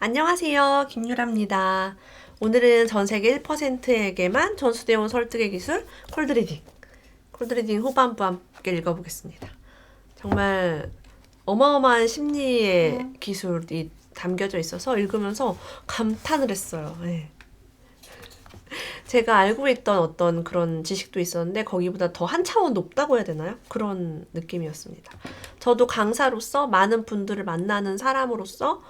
안녕하세요. 김유라입니다. 오늘은 전 세계 1%에게만 전수되어 온 설득의 기술 콜드리딩 후반부 함께 읽어보겠습니다. 정말 어마어마한 심리의 기술이 담겨져 있어서 읽으면서 감탄을 했어요. 네. 제가 알고 있던 어떤 그런 지식도 있었는데 거기보다 더 한 차원 높다고 해야 되나요? 그런 느낌이었습니다. 저도 강사로서 많은 분들을 만나는 사람으로서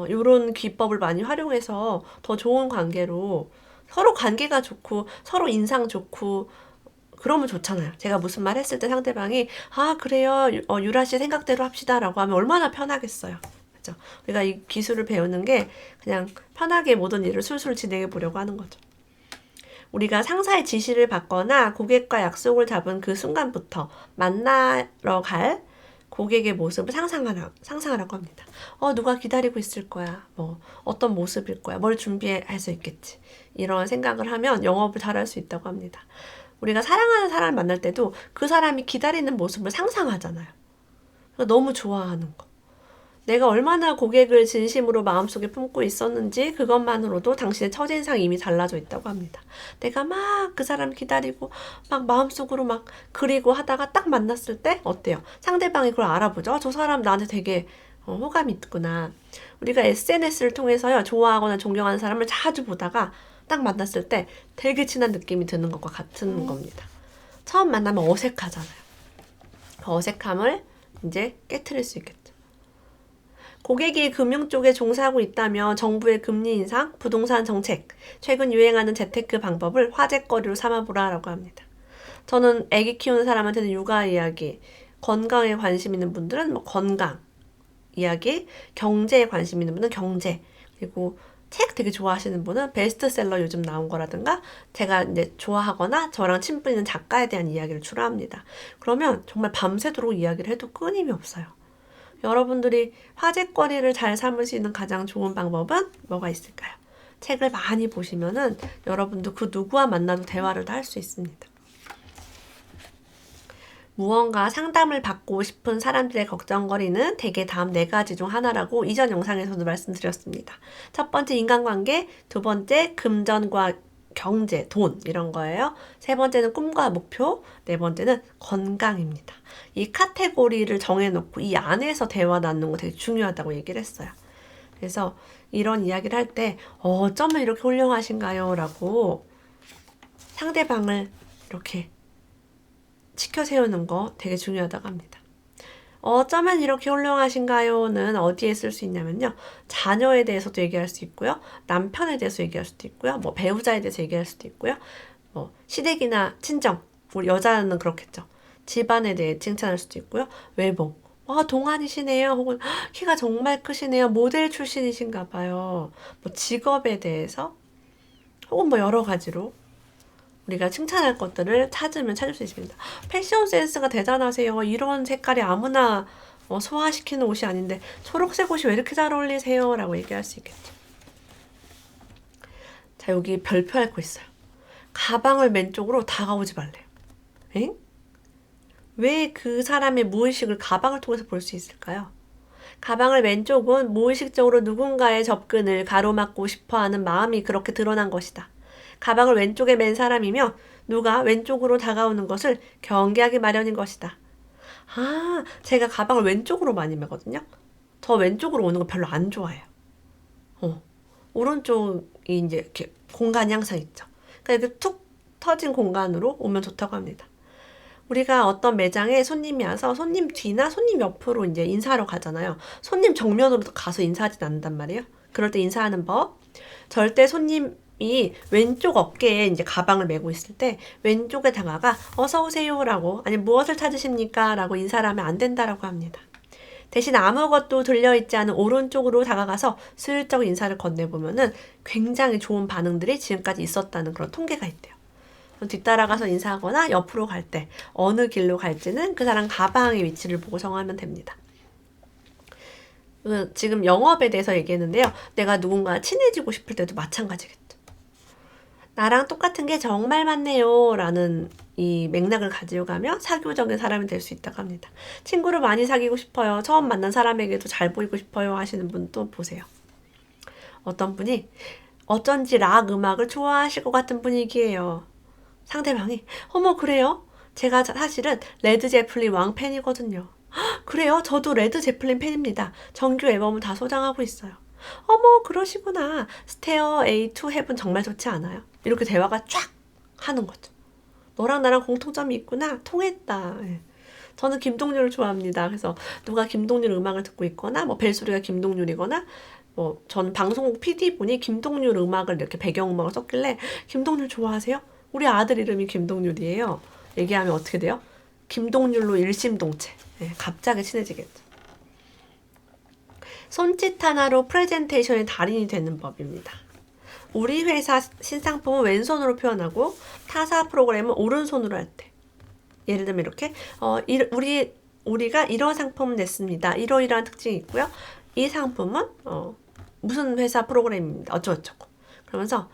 요런 기법을 많이 활용해서 더 좋은 관계로 서로 관계가 좋고 서로 인상 좋고 그러면 좋잖아요. 제가 무슨 말 했을 때 상대방이 아 그래요 유라 씨 생각대로 합시다라고 하면 얼마나 편하겠어요. 그죠? 우리가 이 기술을 배우는 게 그냥 편하게 모든 일을 술술 진행해 보려고 하는 거죠. 우리가 상사의 지시를 받거나 고객과 약속을 잡은 그 순간부터 만나러 갈 고객의 모습을 상상하라고 합니다. 누가 기다리고 있을 거야. 어떤 모습일 거야. 뭘 준비할 수 있겠지. 이런 생각을 하면 영업을 잘할 수 있다고 합니다. 우리가 사랑하는 사람을 만날 때도 그 사람이 기다리는 모습을 상상하잖아요. 너무 좋아하는 거. 내가 얼마나 고객을 진심으로 마음속에 품고 있었는지 그것만으로도 당신의 첫인상이 이미 달라져 있다고 합니다. 내가 막 그 사람 기다리고 막 마음속으로 막 그리고 하다가 딱 만났을 때 어때요? 상대방이 그걸 알아보죠. 저 사람 나한테 되게 호감이 있구나. 우리가 SNS를 통해서요. 좋아하거나 존경하는 사람을 자주 보다가 딱 만났을 때 되게 친한 느낌이 드는 것과 같은 겁니다. 처음 만나면 어색하잖아요. 그 어색함을 이제 깨트릴 수 있겠죠. 고객이 금융 쪽에 종사하고 있다면 정부의 금리 인상, 부동산 정책, 최근 유행하는 재테크 방법을 화제거리로 삼아보라라고 합니다. 저는 아기 키우는 사람한테는 육아 이야기, 건강에 관심 있는 분들은 건강 이야기, 경제에 관심 있는 분은 경제, 그리고 책 되게 좋아하시는 분은 베스트셀러 요즘 나온 거라든가 제가 이제 좋아하거나 저랑 친분 있는 작가에 대한 이야기를 주로 합니다. 그러면 정말 밤새도록 이야기를 해도 끊임이 없어요. 여러분들이 화제거리를 잘 삼을 수 있는 가장 좋은 방법은 뭐가 있을까요? 책을 많이 보시면은 여러분도 그 누구와 만나도 대화를 할 수 있습니다. 무언가 상담을 받고 싶은 사람들의 걱정거리는 대개 다음 4가지 중 하나라고 이전 영상에서도 말씀드렸습니다. 첫 번째 인간관계, 두 번째 금전과 경제, 돈 이런 거예요. 세 번째는 꿈과 목표, 네 번째는 건강입니다. 이 카테고리를 정해놓고 이 안에서 대화 나누는 거 되게 중요하다고 얘기를 했어요. 그래서 이런 이야기를 할 때 어쩌면 이렇게 훌륭하신가요? 라고 상대방을 이렇게 치켜 세우는 거 되게 중요하다고 합니다. 어쩌면 이렇게 훌륭하신가요는 어디에 쓸 수 있냐면요. 자녀에 대해서도 얘기할 수 있고요. 남편에 대해서 얘기할 수도 있고요. 배우자에 대해서 얘기할 수도 있고요. 시댁이나 친정, 우리 여자는 그렇겠죠. 집안에 대해 칭찬할 수도 있고요. 외모. 와, 동안이시네요. 혹은 키가 정말 크시네요. 모델 출신이신가 봐요. 직업에 대해서 혹은 여러 가지로 우리가 칭찬할 것들을 찾으면 찾을 수 있습니다. 패션 센스가 대단하세요. 이런 색깔이 아무나 소화시키는 옷이 아닌데 초록색 옷이 왜 이렇게 잘 어울리세요? 라고 얘기할 수 있겠죠. 자, 여기 별표할 거 있어요. 가방을 맨쪽으로 다가오지 말래요. 엥? 왜 그 사람의 무의식을 가방을 통해서 볼 수 있을까요? 가방을 맨쪽은 무의식적으로 누군가의 접근을 가로막고 싶어하는 마음이 그렇게 드러난 것이다. 가방을 왼쪽에 맨 사람이며 누가 왼쪽으로 다가오는 것을 경계하기 마련인 것이다. 아, 제가 가방을 왼쪽으로 많이 메거든요. 저 왼쪽으로 오는 거 별로 안 좋아해요. 오른쪽이 이제 이렇게 공간이 항상 있죠. 그러니까 이렇게 툭 터진 공간으로 오면 좋다고 합니다. 우리가 어떤 매장에 손님이 와서 손님 뒤나 손님 옆으로 이제 인사하러 가잖아요. 손님 정면으로 가서 인사하진 않는단 말이에요. 그럴 때 인사하는 법. 절대 손님이 왼쪽 어깨에 이제 가방을 메고 있을 때 왼쪽에 다가가 어서 오세요라고 아니 무엇을 찾으십니까? 라고 인사를 하면 안 된다라고 합니다. 대신 아무것도 들려있지 않은 오른쪽으로 다가가서 슬쩍 인사를 건네보면은 굉장히 좋은 반응들이 지금까지 있었다는 그런 통계가 있대요. 뒤따라가서 인사하거나 옆으로 갈 때 어느 길로 갈지는 그 사람 가방의 위치를 보고 정하면 됩니다. 지금 영업에 대해서 얘기했는데요. 내가 누군가 친해지고 싶을 때도 마찬가지겠죠. 나랑 똑같은 게 정말 많네요 라는 이 맥락을 가지고 가면 사교적인 사람이 될 수 있다고 합니다. 친구를 많이 사귀고 싶어요. 처음 만난 사람에게도 잘 보이고 싶어요 하시는 분도 보세요. 어떤 분이 어쩐지 락 음악을 좋아하실 것 같은 분위기예요. 상대방이 어머 그래요? 제가 사실은 레드 제플린 왕팬이거든요. 그래요? 저도 레드 제플린 팬입니다. 정규 앨범을 다 소장하고 있어요. 어머 그러시구나. 스테어 A to Heaven 정말 좋지 않아요? 이렇게 대화가 쫙 하는 거죠. 너랑 나랑 공통점이 있구나. 통했다. 예. 저는 김동률을 좋아합니다. 그래서 누가 김동률 음악을 듣고 있거나 뭐 벨소리가 김동률이거나 뭐 저는 방송국 PD분이 김동률 음악을 이렇게 배경음악을 썼길래 김동률 좋아하세요? 우리 아들 이름이 김동률이에요. 얘기하면 어떻게 돼요? 김동률로 일심동체. 네, 갑자기 친해지겠죠. 손짓 하나로 프레젠테이션의 달인이 되는 법입니다. 우리 회사 신상품은 왼손으로 표현하고 타사 프로그램은 오른손으로 할 때. 예를 들면 이렇게 우리가 이런 상품을 냈습니다. 이러이러한 특징이 있고요. 이 상품은 무슨 회사 프로그램입니다. 어쩌고저쩌고. 그러면서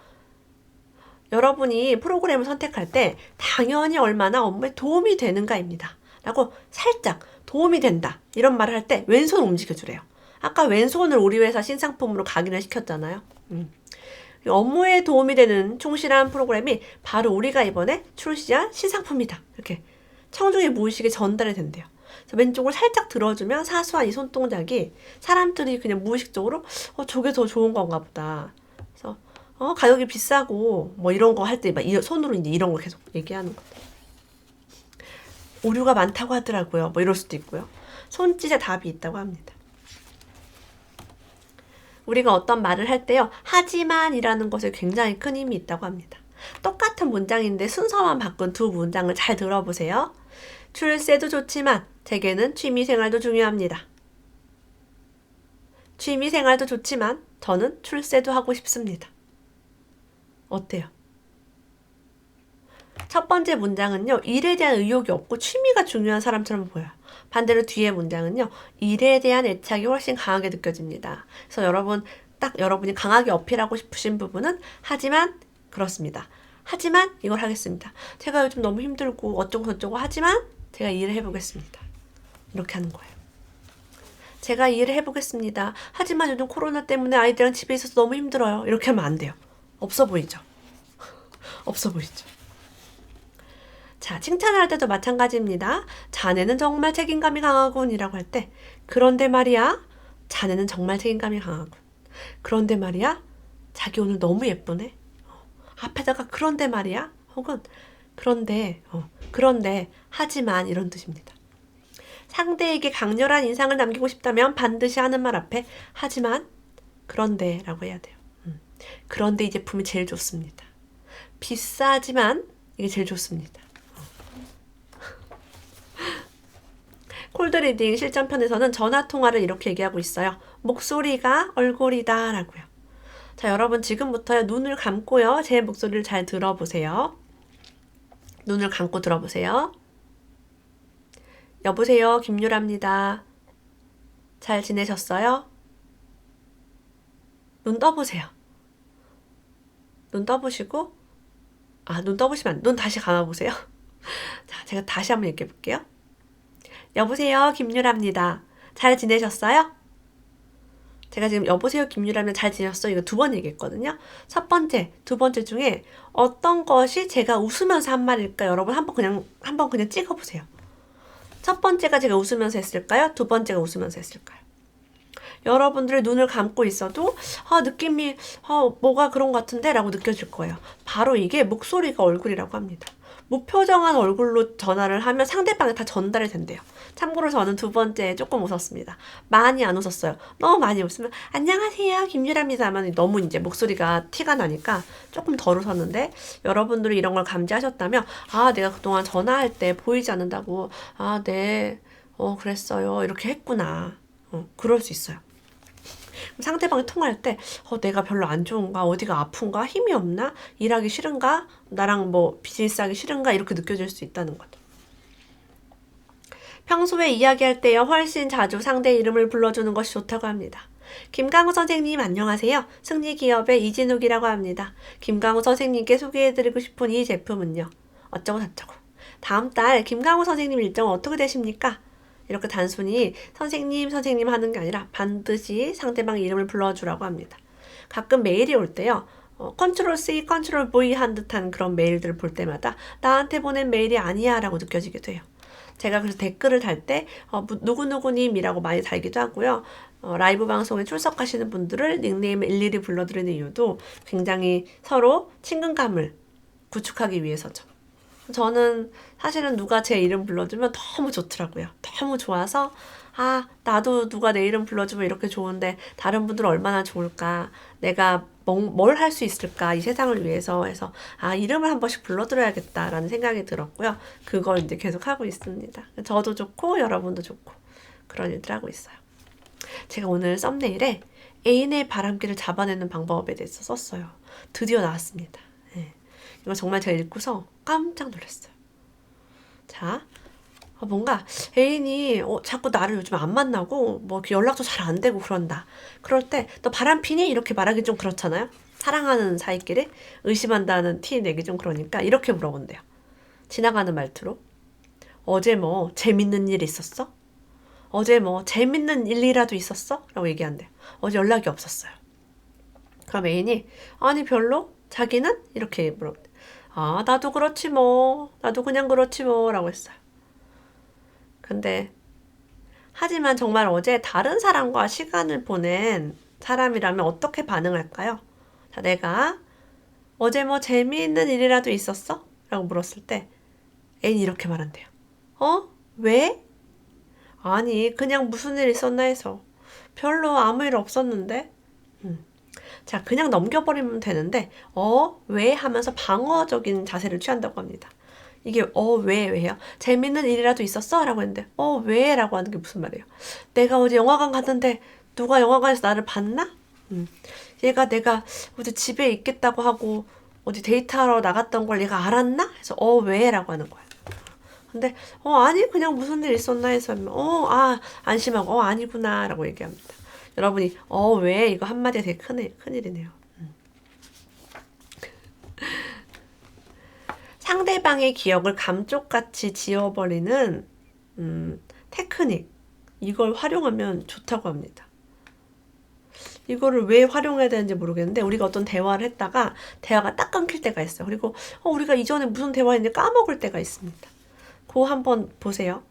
여러분이 프로그램을 선택할 때 당연히 얼마나 업무에 도움이 되는가입니다. 라고 살짝 도움이 된다. 이런 말을 할 때 왼손 움직여주래요. 아까 왼손을 우리 회사 신상품으로 각인을 시켰잖아요. 업무에 도움이 되는 충실한 프로그램이 바로 우리가 이번에 출시한 신상품이다. 이렇게 청중의 무의식에 전달이 된대요. 왼쪽을 살짝 들어주면 사소한 이 손동작이 사람들이 그냥 무의식적으로 저게 더 좋은 건가 보다. 그래서 가격이 비싸고 뭐 이런 거 할 때 막 손으로 이제 이런 거 계속 얘기하는 거. 오류가 많다고 하더라고요. 뭐 이럴 수도 있고요. 손짓에 답이 있다고 합니다. 우리가 어떤 말을 할 때요. 하지만이라는 것에 굉장히 큰 힘이 있다고 합니다. 똑같은 문장인데 순서만 바꾼 두 문장을 잘 들어보세요. 출세도 좋지만 제게는 취미생활도 중요합니다. 취미생활도 좋지만 저는 출세도 하고 싶습니다. 어때요? 첫 번째 문장은요. 일에 대한 의욕이 없고 취미가 중요한 사람처럼 보여요. 반대로 뒤에 문장은요. 일에 대한 애착이 훨씬 강하게 느껴집니다. 그래서 여러분이 강하게 어필하고 싶으신 부분은 하지만 그렇습니다. 하지만 이걸 하겠습니다. 제가 요즘 너무 힘들고 어쩌고 저쩌고 하지만 제가 일을 해보겠습니다. 이렇게 하는 거예요. 제가 일을 해보겠습니다. 하지만 요즘 코로나 때문에 아이들이랑 집에 있어서 너무 힘들어요. 이렇게 하면 안 돼요. 없어 보이죠? 없어 보이죠? 자, 칭찬을 할 때도 마찬가지입니다. 자네는 정말 책임감이 강하군 이라고 할 때 그런데 말이야 자네는 정말 책임감이 강하군. 그런데 말이야 자기 오늘 너무 예쁘네. 앞에다가 그런데 말이야 혹은 그런데 하지만 이런 뜻입니다. 상대에게 강렬한 인상을 남기고 싶다면 반드시 하는 말 앞에 하지만 그런데 라고 해야 돼요. 그런데 이 제품이 제일 좋습니다. 비싸지만 이게 제일 좋습니다. 콜드리딩 실전편에서는 전화통화를 이렇게 얘기하고 있어요. 목소리가 얼굴이다 라고요. 자, 여러분 지금부터요. 눈을 감고요. 제 목소리를 잘 들어보세요. 눈을 감고 들어보세요. 여보세요. 김유라입니다. 잘 지내셨어요? 눈 떠보세요. 눈 떠보시고 눈 떠보시면 눈 다시 감아보세요. 자, 제가 다시 한번 얘기해 볼게요. 여보세요. 김유라입니다. 잘 지내셨어요? 제가 지금 여보세요. 김유라면 잘 지냈어요. 이거 2번 얘기했거든요. 첫 번째, 두 번째 중에 어떤 것이 제가 웃으면서 한 말일까? 여러분 한번 그냥 찍어보세요. 첫 번째가 제가 웃으면서 했을까요? 두 번째가 웃으면서 했을까요? 여러분들의 눈을 감고 있어도 느낌이 뭐가 그런 것 같은데 라고 느껴질 거예요. 바로 이게 목소리가 얼굴이라고 합니다. 무표정한 얼굴로 전화를 하면 상대방에 다 전달이 된대요. 참고로 저는 두 번째 조금 웃었습니다. 많이 안 웃었어요. 너무 많이 웃으면 안녕하세요 김유라입니다 하면 너무 이제 목소리가 티가 나니까 조금 덜 웃었는데 여러분들이 이런 걸 감지하셨다면 내가 그동안 전화할 때 보이지 않는다고 네 그랬어요 이렇게 했구나. 그럴 수 있어요. 상대방이 통화할 때 내가 별로 안 좋은가? 어디가 아픈가? 힘이 없나? 일하기 싫은가? 나랑 뭐 비즈니스하기 싫은가? 이렇게 느껴질 수 있다는 거죠. 평소에 이야기할 때요. 훨씬 자주 상대 이름을 불러주는 것이 좋다고 합니다. 김강우 선생님 안녕하세요. 승리기업의 이진욱이라고 합니다. 김강우 선생님께 소개해드리고 싶은 이 제품은요. 어쩌고 저쩌고. 다음 달 김강우 선생님 일정은 어떻게 되십니까? 이렇게 단순히 선생님 하는 게 아니라 반드시 상대방 이름을 불러주라고 합니다. 가끔 메일이 올 때요. 컨트롤 C, 컨트롤 V 한 듯한 그런 메일들을 볼 때마다 나한테 보낸 메일이 아니야 라고 느껴지기도 해요. 제가 그래서 댓글을 달 때 누구누구님이라고 많이 달기도 하고요. 라이브 방송에 출석하시는 분들을 닉네임을 일일이 불러드리는 이유도 굉장히 서로 친근감을 구축하기 위해서죠. 저는 사실은 누가 제 이름 불러주면 너무 좋더라고요. 너무 좋아서 나도 누가 내 이름 불러주면 이렇게 좋은데 다른 분들은 얼마나 좋을까, 내가 뭘 할 수 있을까 이 세상을 위해서 해서 이름을 한 번씩 불러드려야겠다라는 생각이 들었고요. 그걸 이제 계속 하고 있습니다. 저도 좋고 여러분도 좋고 그런 일들 하고 있어요. 제가 오늘 썸네일에 애인의 바람기를 잡아내는 방법에 대해서 썼어요. 드디어 나왔습니다. 네. 이거 정말 제가 읽고서 깜짝 놀랐어요. 자, 뭔가 애인이 자꾸 나를 요즘 안 만나고 뭐 연락도 잘 안 되고 그런다. 그럴 때 너 바람 피니? 이렇게 말하기 좀 그렇잖아요. 사랑하는 사이끼리 의심한다는 티 내기 좀 그러니까 이렇게 물어본대요. 지나가는 말투로. 어제 뭐 재밌는 일 있었어? 어제 뭐 재밌는 일이라도 있었어? 라고 얘기한대요. 어제 연락이 없었어요. 그럼 애인이 아니 별로? 자기는? 이렇게 물어본대요. 나도 그렇지 뭐. 나도 그냥 그렇지 뭐. 라고 했어요. 근데 하지만 정말 어제 다른 사람과 시간을 보낸 사람이라면 어떻게 반응할까요? 자, 내가 어제 뭐 재미있는 일이라도 있었어? 라고 물었을 때 애인이 이렇게 말한대요. 왜? 아니 그냥 무슨 일 있었나 해서. 별로 아무 일 없었는데. 자, 그냥 넘겨버리면 되는데 왜? 하면서 방어적인 자세를 취한다고 합니다. 이게 왜요? 재밌는 일이라도 있었어? 라고 했는데 왜? 라고 하는 게 무슨 말이에요? 내가 어제 영화관 갔는데 누가 영화관에서 나를 봤나? 얘가 내가 어제 집에 있겠다고 하고 어디 데이트하러 나갔던 걸 얘가 알았나? 해서 왜? 라고 하는 거야. 근데 아니 그냥 무슨 일 있었나 해서 안심하고 아니구나 라고 얘기합니다. 여러분이 왜? 이거 한마디가 되게 큰일이네요. 상대방의 기억을 감쪽같이 지워버리는 테크닉, 이걸 활용하면 좋다고 합니다. 이거를 왜 활용해야 되는지 모르겠는데 우리가 어떤 대화를 했다가 대화가 딱 끊길 때가 있어요. 그리고 우리가 이전에 무슨 대화했는지 까먹을 때가 있습니다. 그거 한번 보세요.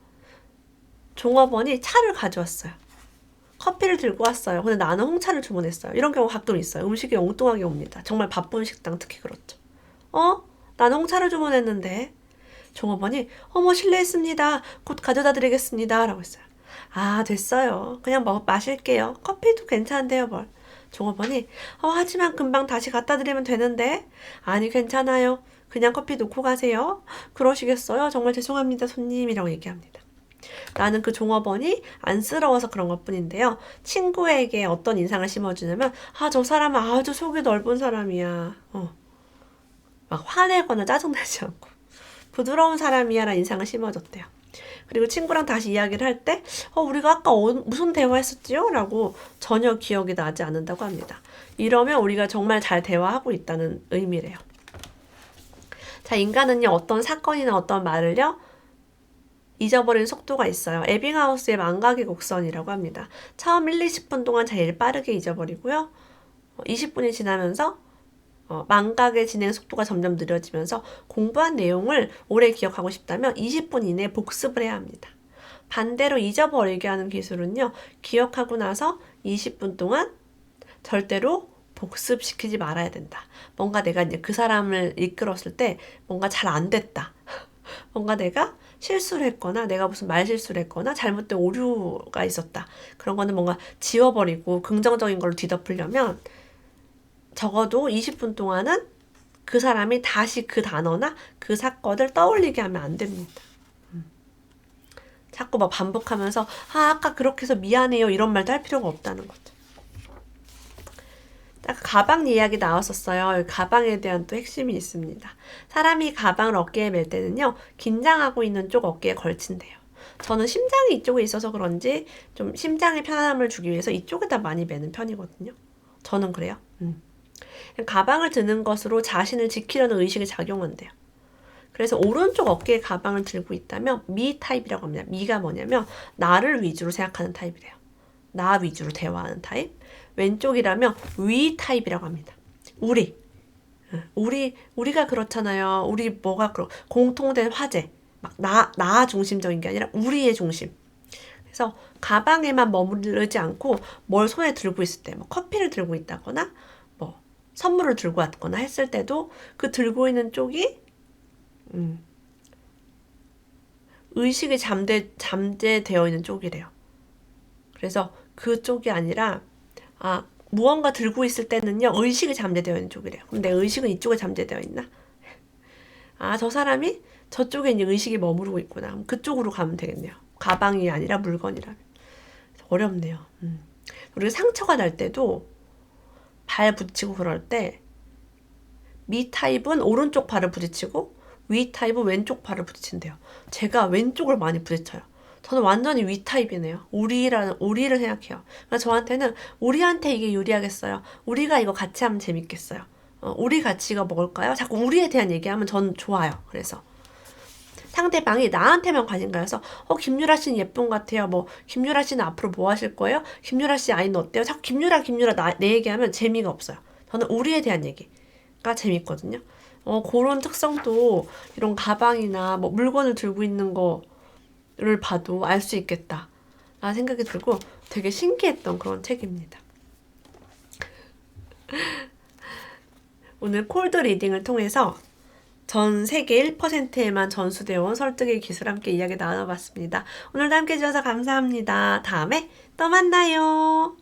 종업원이 차를 가져왔어요. 커피를 들고 왔어요. 근데 나는 홍차를 주문했어요. 이런 경우 가끔 있어요. 음식이 엉뚱하게 옵니다. 정말 바쁜 식당 특히 그렇죠. 나는 홍차를 주문했는데 종업원이 실례했습니다. 곧 가져다 드리겠습니다. 라고 했어요. 됐어요. 그냥 마실게요. 커피도 괜찮은데요 뭘. 종업원이 하지만 금방 다시 갖다 드리면 되는데. 아니 괜찮아요. 그냥 커피 놓고 가세요. 그러시겠어요? 정말 죄송합니다 손님이라고 얘기합니다. 나는 그 종업원이 안쓰러워서 그런 것뿐인데요. 친구에게 어떤 인상을 심어주냐면 저 사람은 아주 속이 넓은 사람이야. 막 화내거나 짜증나지 않고 부드러운 사람이야 라는 인상을 심어줬대요. 그리고 친구랑 다시 이야기를 할 때 우리가 아까 무슨 대화했었지요? 라고 전혀 기억이 나지 않는다고 합니다. 이러면 우리가 정말 잘 대화하고 있다는 의미래요. 자, 인간은요 어떤 사건이나 어떤 말을요 잊어버리는 속도가 있어요. 에빙하우스의 망각의 곡선이라고 합니다. 처음 1, 20분 동안 제일 빠르게 잊어버리고요. 20분이 지나면서 망각의 진행 속도가 점점 느려지면서 공부한 내용을 오래 기억하고 싶다면 20분 이내에 복습을 해야 합니다. 반대로 잊어버리게 하는 기술은요. 기억하고 나서 20분 동안 절대로 복습시키지 말아야 된다. 뭔가 내가 이제 그 사람을 이끌었을 때 뭔가 잘 안 됐다. 뭔가 내가 실수를 했거나 내가 무슨 말실수를 했거나 잘못된 오류가 있었다. 그런 거는 뭔가 지워버리고 긍정적인 걸로 뒤덮으려면 적어도 20분 동안은 그 사람이 다시 그 단어나 그 사건을 떠올리게 하면 안 됩니다. 자꾸 막 반복하면서 아까 그렇게 해서 미안해요 이런 말도 할 필요가 없다는 거죠. 아까 가방 이야기 나왔었어요. 가방에 대한 또 핵심이 있습니다. 사람이 가방을 어깨에 멜 때는요. 긴장하고 있는 쪽 어깨에 걸친대요. 저는 심장이 이쪽에 있어서 그런지 좀 심장에 편안함을 주기 위해서 이쪽에다 많이 매는 편이거든요. 저는 그래요. 가방을 드는 것으로 자신을 지키려는 의식이 작용한대요. 그래서 오른쪽 어깨에 가방을 들고 있다면 미 타입이라고 합니다. 미가 뭐냐면 나를 위주로 생각하는 타입이래요. 나 위주로 대화하는 타입. 왼쪽이라면 we 타입이라고 합니다. 우리가 그렇잖아요. 우리 뭐가 공통된 화제. 막 나 중심적인 게 아니라 우리의 중심. 그래서 가방에만 머무르지 않고 뭘 손에 들고 있을 때, 뭐 커피를 들고 있다거나, 뭐 선물을 들고 왔거나 했을 때도 그 들고 있는 쪽이 의식이 잠재되어 있는 쪽이래요. 그래서 그쪽이 아니라 무언가 들고 있을 때는요 의식이 잠재되어 있는 쪽이래요. 그럼 내 의식은 이쪽에 잠재되어 있나? 저 사람이 저쪽에 이제 의식이 머무르고 있구나. 그럼 그쪽으로 가면 되겠네요. 가방이 아니라 물건이라면. 어렵네요. 우리가 상처가 날 때도 발 부딪히고 그럴 때 미 타입은 오른쪽 발을 부딪히고 위 타입은 왼쪽 발을 부딪힌대요. 제가 왼쪽을 많이 부딪혀요. 저는 완전히 위 타입이네요. 우리를 생각해요. 그러니까 저한테는 우리한테 이게 유리하겠어요. 우리가 이거 같이 하면 재밌겠어요. 우리 같이 이거 먹을까요? 자꾸 우리에 대한 얘기하면 전 좋아요. 그래서 상대방이 나한테만 관심 가서 김유라 씨는 예쁜 것 같아요. 뭐 김유라 씨는 앞으로 뭐 하실 거예요? 김유라 씨 아이는 어때요? 자꾸 김유라 내 얘기하면 재미가 없어요. 저는 우리에 대한 얘기가 재밌거든요. 그런 특성도 이런 가방이나 뭐 물건을 들고 있는 거를 봐도 알 수 있겠다 라는 생각이 들고 되게 신기했던 그런 책입니다. 오늘 콜드 리딩을 통해서 전 세계 1%에만 전수되어 온 설득의 기술 함께 이야기 나눠봤습니다. 오늘도 함께 해주셔서 감사합니다. 다음에 또 만나요.